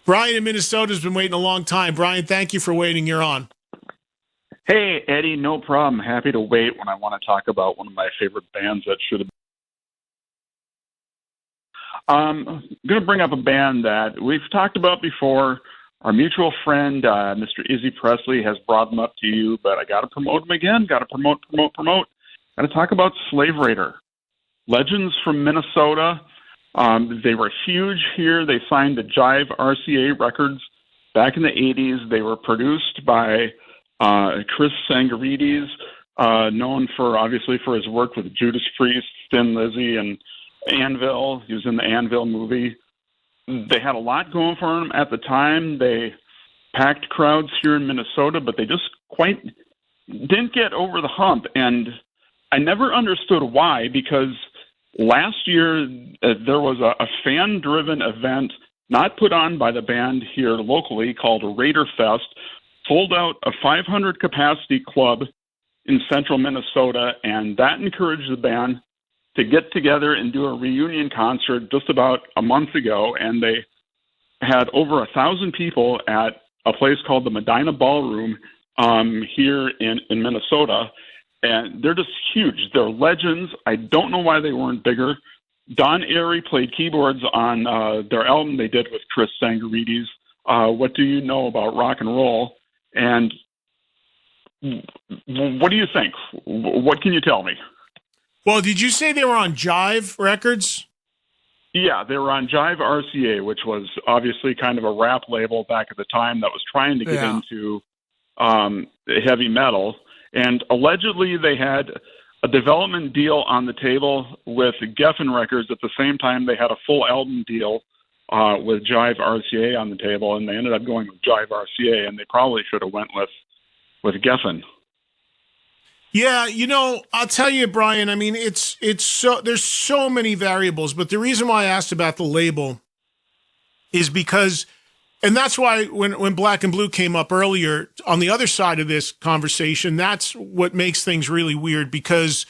Brian in Minnesota has been waiting a long time. Brian, thank you for waiting. You're on. Hey, Eddie, no problem. Happy to wait when I want to talk about one of my favorite bands that should have. I'm going to bring up a band that we've talked about before. Our mutual friend, Mr. Izzy Presley, has brought them up to you, but I got to promote them again. Got to promote. Got to talk about Slave Raider. Legends from Minnesota. They were huge here. They signed to Jive RCA Records back in the 80s. They were produced by Chris Tsangarides, known obviously for his work with Judas Priest, Thin Lizzy, and Anvil. He was in the Anvil movie. They had a lot going for them at the time. They packed crowds here in Minnesota, but they just quite didn't get over the hump. And I never understood why, because last year there was a fan-driven event not put on by the band here locally called Raider Fest, sold out a 500-capacity club in central Minnesota, and that encouraged the band to get together and do a reunion concert just about a month ago, and they had over 1,000 people at a place called the Medina Ballroom here in Minnesota, and they're just huge. They're legends. I don't know why they weren't bigger. Don Airey played keyboards on their album they did with Chris Tsangarides, What Do You Know About Rock and Roll? And what do you think? What can you tell me? Well, did you say they were on Jive Records? Yeah, they were on Jive RCA, which was obviously kind of a rap label back at the time that was trying to get into heavy metal. And allegedly they had a development deal on the table with Geffen Records. At the same time, they had a full album deal with Jive RCA on the table, and they ended up going with Jive RCA, and they probably should have went with Geffen. Yeah, I'll tell you, Brian, I mean, it's so, there's so many variables, but the reason why I asked about the label is because, and that's why when Black and Blue came up earlier on the other side of this conversation, that's what makes things really weird, because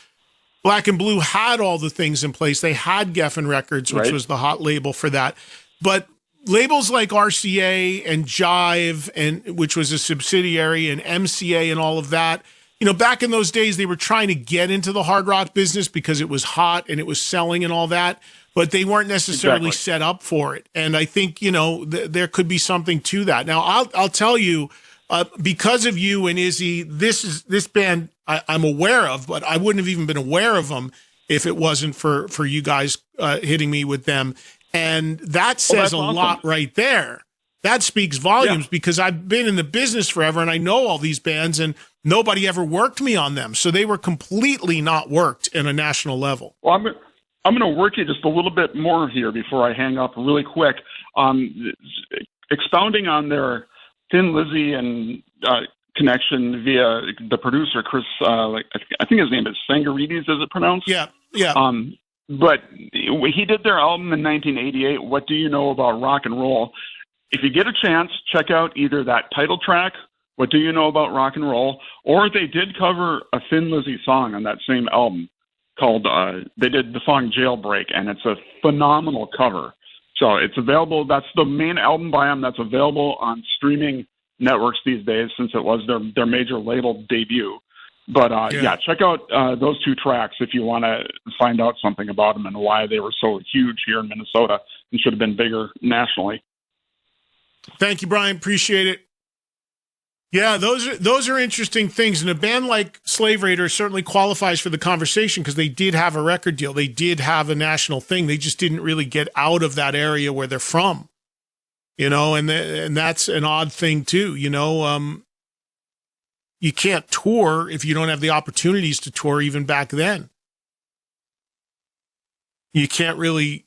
Black and Blue had all the things in place. They had Geffen Records, which was the hot label for that. But labels like RCA and Jive, and which was a subsidiary, and MCA and all of that, back in those days, they were trying to get into the hard rock business because it was hot and it was selling and all that, but they weren't necessarily set up for it. And I think, there could be something to that. Now, I'll tell you, because of you and Izzy, this band I'm aware of, but I wouldn't have even been aware of them if it wasn't for you guys hitting me with them. And that says a lot right there. That speaks volumes, because I've been in the business forever and I know all these bands, and nobody ever worked me on them. So they were completely not worked in a national level. Well, I'm going to work you just a little bit more here before I hang up really quick. Expounding on their Thin Lizzy and connection via the producer, Chris, I think his name is Tsangarides, is it pronounced? Yeah. But he did their album in 1988, What Do You Know About Rock and Roll? If you get a chance, check out either that title track, What Do You Know About Rock and Roll, or they did cover a Thin Lizzy song on that same album called, they did the song Jailbreak, and it's a phenomenal cover. So it's available. That's the main album by them that's available on streaming networks these days, since it was their major label debut. But check out those two tracks if you want to find out something about them and why they were so huge here in Minnesota and should have been bigger nationally. Thank you, Brian. Appreciate it. Yeah, those are interesting things. And a band like Slave Raider certainly qualifies for the conversation because they did have a record deal. They did have a national thing. They just didn't really get out of that area where they're from, and that's an odd thing too. You can't tour if you don't have the opportunities to tour even back then. You can't really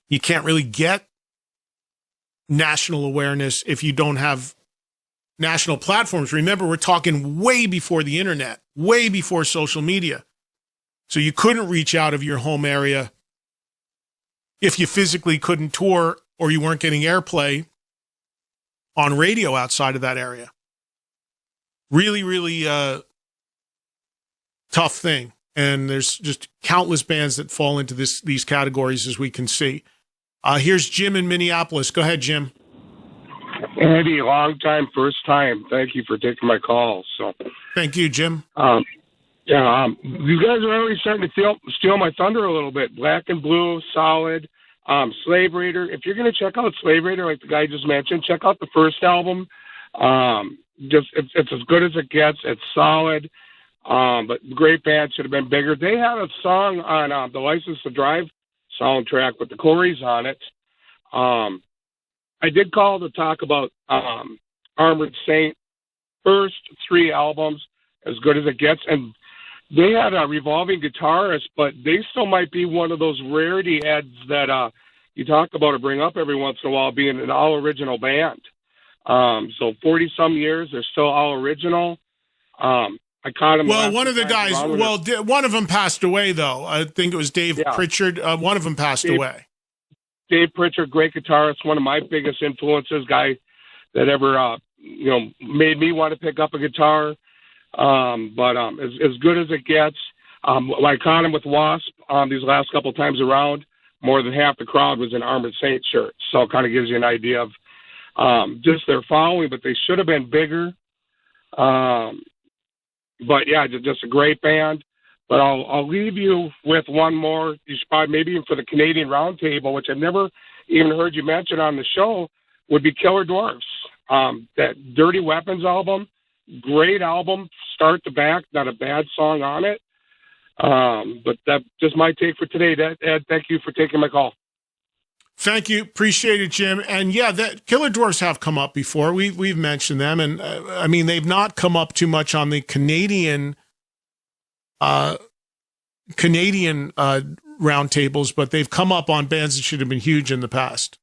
get national awareness if you don't have national platforms. Remember, we're talking way before the internet, way before social media. So you couldn't reach out of your home area if you physically couldn't tour or you weren't getting airplay on radio outside of that area. Really, really tough thing. And there's just countless bands that fall into these categories, as we can see. Here's Jim in Minneapolis. Go ahead, Jim. Andy, long time, first time. Thank you for taking my call. So, Thank you, Jim. you guys are already starting to steal my thunder a little bit. Black and Blue, solid. Slave Raider. If you're going to check out Slave Raider, like the guy just mentioned, check out the first album. It's as good as it gets. It's solid. But great band, should have been bigger. They had a song on the License to Drive soundtrack with the Corys on it. I did call to talk about Armored Saint. First 3 albums, as good as it gets. And they had a revolving guitarist, but they still might be one of those rarity heads that you talk about or bring up every once in a while, being an all-original band. So 40-some years, they're still all-original. I caught him. Well, one of the guys, one of them passed away, though. I think it was Dave Pritchard. One of them passed away. Dave Pritchard, great guitarist, one of my biggest influences, guy that ever, made me want to pick up a guitar. But as good as it gets. I caught him with Wasp these last couple times around. More than half the crowd was in Armored Saint shirts. So it kind of gives you an idea of just their following, but they should have been bigger. But yeah, just a great band. But I'll leave you with one more. You should probably, maybe even for the Canadian Roundtable, which I've never even heard you mention on the show, would be Killer Dwarfs. That Dirty Weapons album, great album, start to back, not a bad song on it. But that's just my take for today. Ed, thank you for taking my call. Thank you. Appreciate it, Jim. And yeah, that Killer Dwarfs have come up before. We've mentioned them. And I mean, they've not come up too much on the Canadian roundtables, but they've come up on bands that should have been huge in the past.